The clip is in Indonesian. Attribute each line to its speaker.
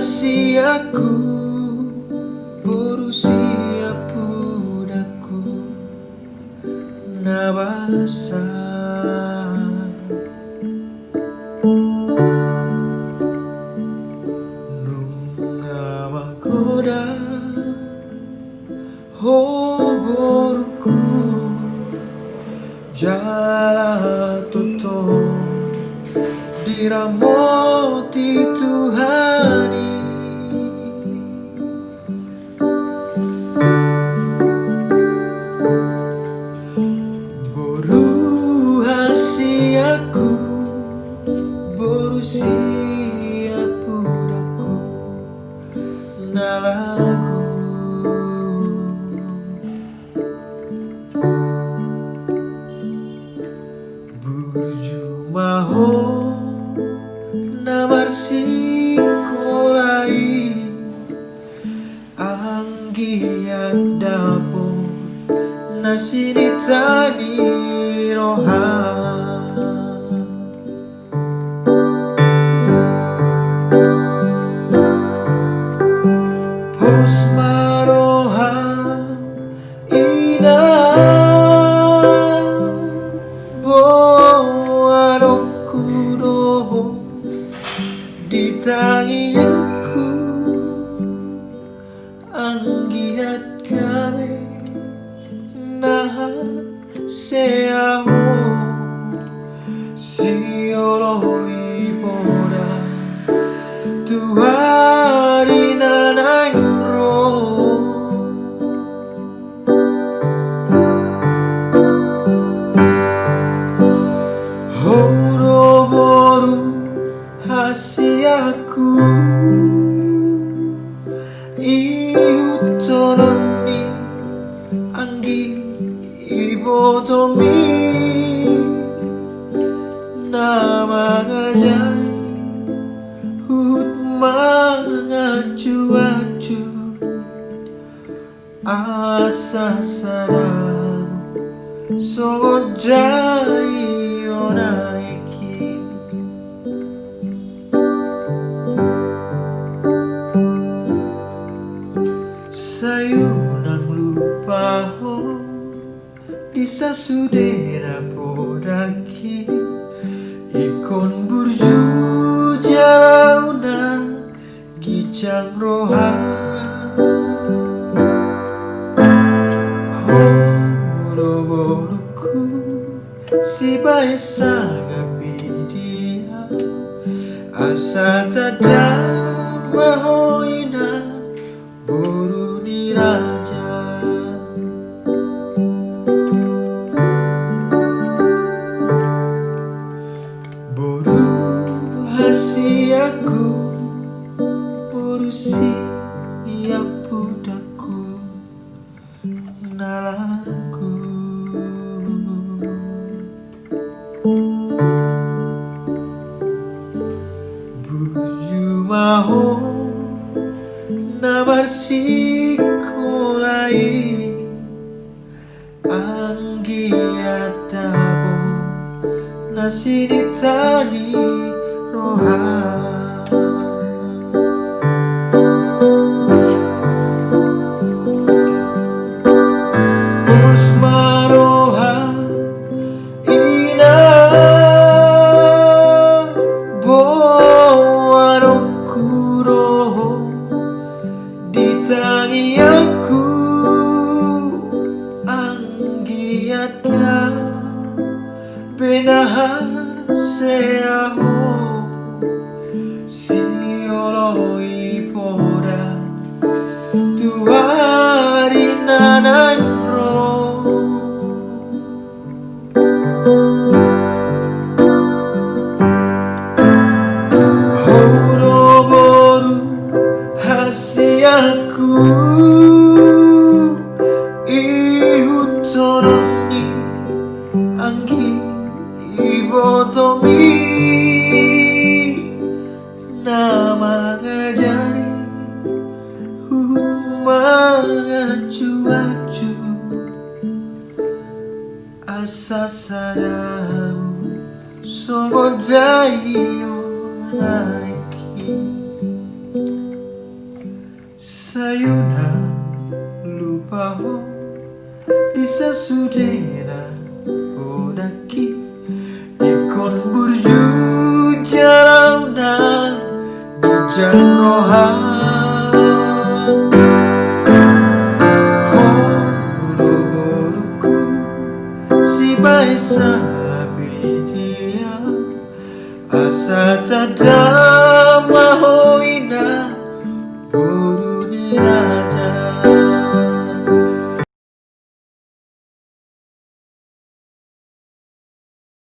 Speaker 1: siaku Boru siap budaku nabasa nunga magoda ho boruku jala toto diramoti Tuhani Boru hasiaku Boru siap budaku nalaku Burjumaho namarsikolai anggiat dapo nasini tadi roha pos maroha ina ditangiku anggiat kami nah seaho sioloi poda tuhari nanaingro horo boru hasiaku iutononi anggi ibotomi nama ngajari hut mangacu-acu asa sadar sodai onaiki sayunang lupa ho disa sudera podaki ikon burju jalauna gicang roha horo boruku si baesa gapidia asa tada mahoina Boru ni raja Boru hasiaku Boru siap budaku nalaku Burjumaho namarsikolai anggiat dabo nasini tani roha pos maroha ina boarokuroho ditangianku anggiat ka benaha seaho sioloi poda tuari nanangro horo boru hasiaku ihutononi anggi ibotomi nama ngajari mangacu-acu asa sadamu songo dayo naiki sayuna lupa ho di sesudena podaki ikon burju jarauna di janohan ho bulu-buluku si baisa bidia asa tada